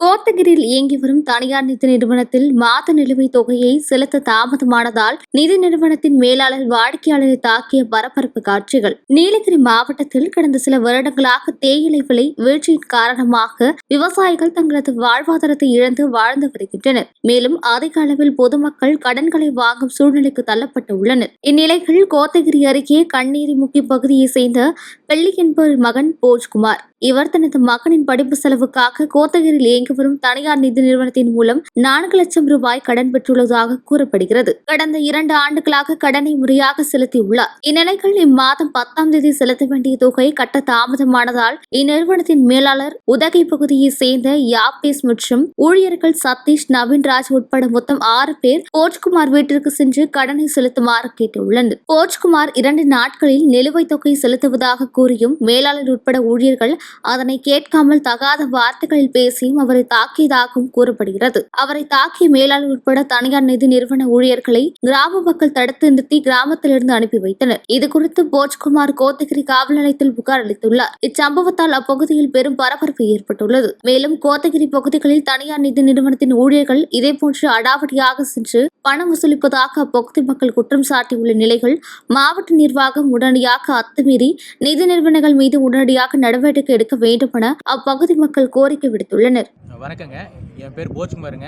கோத்தகிரியில் இயங்கி வரும் தனியார் நிதி நிறுவனத்தில் மாத நிலுவைத் தொகையை செலுத்த தாமதமானதால் நிதி நிறுவனத்தின் மேலாளர் வாடிக்கையாளரை தாக்கிய பரபரப்பு காட்சிகள். நீலகிரி மாவட்டத்தில் கடந்த சில வருடங்களாக தேயிலை விலை வீழ்ச்சியின் காரணமாக விவசாயிகள் தங்களது வாழ்வாதாரத்தை இழந்து வாழ்ந்து வருகின்றனர். மேலும் அதிக அளவில் பொதுமக்கள் கடன்களை வாங்கும் சூழ்நிலைக்கு தள்ளப்பட்டு உள்ளனர். இந்நிலையில் கோத்தகிரி அருகே கண்ணீரி முக்கிய பகுதியைச் சேர்ந்த பெள்ளி என்பவர் மகன் போஜ்குமார். இவர் தனது மகனின் படிப்பு செலவுக்காக கோத்தகிரியில் இயங்கி வரும் தனியார் நிதி நிறுவனத்தின் மூலம் 4 லட்சம் ரூபாய் கடன் பெற்றுள்ளதாக கூறப்படுகிறது. கடந்த 2 ஆண்டுகளாக கடனை முறையாக செலுத்தியுள்ளார். இந்நிலையில் இம்மாதம் 10ஆம் தேதி செலுத்த வேண்டிய தொகை கட்ட தாமதமானதால் இந்நிறுவனத்தின் மேலாளர் உதகை பகுதியைச் சேர்ந்த யாபேஸ் மற்றும் ஊழியர்கள் சதீஷ், நவீன்ராஜ் உட்பட மொத்தம் 6 பேர் போஜ்குமார் வீட்டிற்கு சென்று கடனை செலுத்துமாறு கேட்டுள்ளனர். போஜ்குமார் 2 நாட்களில் நிலுவைத் தொகை செலுத்துவதாக கூறியும் மேலாளர் உட்பட ஊழியர்கள் அதனை கேட்காமல் தகாத வார்த்தைகளில் பேசியும் அவரை தாக்கியதாகவும் கூறப்படுகிறது. அவரை தாக்கிய மேலாளர் உட்பட தனியார் நிதி நிறுவன ஊழியர்களை கிராம மக்கள் தடுத்து நிறுத்தி கிராமத்திலிருந்து அனுப்பி வைத்தனர். இதுகுறித்து போஜ்குமார் கோத்தகிரி காவல் நிலையத்தில் புகார் அளித்துள்ளார். இச்சம்பவத்தால் அப்பகுதியில் பெரும் பரபரப்பு ஏற்பட்டுள்ளது. மேலும் கோத்தகிரி பகுதிகளில் தனியார் நிதி நிறுவனத்தின் ஊழியர்கள் இதேபோன்று அடாவடியாக சென்று பணம் வசூலிப்பதாக அப்பகுதி மக்கள் குற்றம் சாட்டியுள்ள நிலையில் மாவட்ட நிர்வாகம் உடனடியாக அத்துமீறி நிதி நிறுவனங்கள் மீது உடனடியாக நடவடிக்கை எடுக்க வேண்டும் என அப்பகுதி மக்கள் கோரிக்கை விடுத்துள்ளனர். வணக்கங்க, என் பேர் போஜ்குமாருங்க.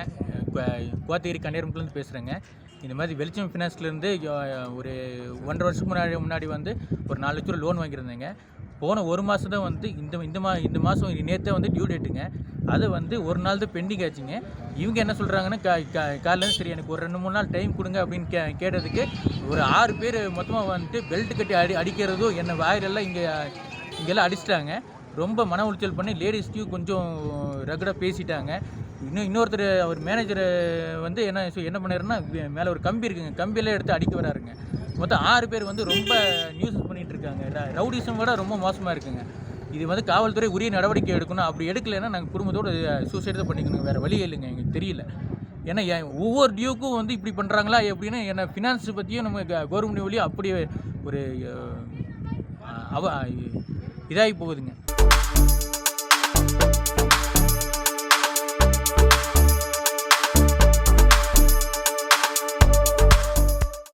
கோத்தகிரி கன்னியாகுமரியிலேருந்து பேசுகிறேங்க. இந்த மாதிரி வெளிச்சம் ஃபினான்ஸ்லேருந்து ஒரு 1.5 வருஷத்துக்கு முன்னாடி வந்து ஒரு 4 லட்ச ரூபா லோன் வாங்கியிருந்தேங்க. போன ஒரு மாதம் தான் வந்து இந்த மாதம் நேற்றே வந்து டியூ டேட்டுங்க. அது வந்து ஒரு நாள் தான் பெண்டிங் ஆச்சுங்க. இவங்க என்ன சொல்கிறாங்கன்னா, காலையில் சரி எனக்கு ஒரு 2-3 நாள் டைம் கொடுங்க அப்படின்னு கேட்டதுக்கு ஒரு 6 பேர் மொத்தமாக வந்துட்டு பெல்ட் கட்டி அடிக்கிறதும் என்னை வாயிலெல்லாம் இங்கெல்லாம் அடிச்சிட்டாங்க. ரொம்ப மன உளைச்சல் பண்ணி லேடிஸ்டையும் கொஞ்சம் ரெகுலராக பேசிட்டாங்க. இன்னொருத்தர் அவர் மேனேஜர் வந்து என்ன பண்ணாருன்னா, மேலே ஒரு கம்பி இருக்குங்க, கம்பியெல்லாம் எடுத்து அடிக்க வராருங்க. மொத்தம் 6 பேர் வந்து ரொம்ப நியூஸஸ் பண்ணிகிட்டு இருக்காங்க. ரவுடிசம் விட ரொம்ப மோசமாக இருக்குங்க. இது வந்து காவல்துறை உரிய நடவடிக்கை எடுக்கணும். அப்படி எடுக்கலைன்னா நாங்கள் குடும்பத்தோடு சூசைட் தான் பண்ணிக்கணும். வேறு வழி இல்லைங்க, எங்களுக்கு தெரியல. ஏன்னா ஒவ்வொரு டியூக்கும் வந்து இப்படி பண்ணுறாங்களா எப்படின்னா, என்ன ஃபினான்ஸ் பற்றியும் நம்ம கவர்மெண்ட் வழியும் அப்படி ஒரு இதாகி போகுதுங்க.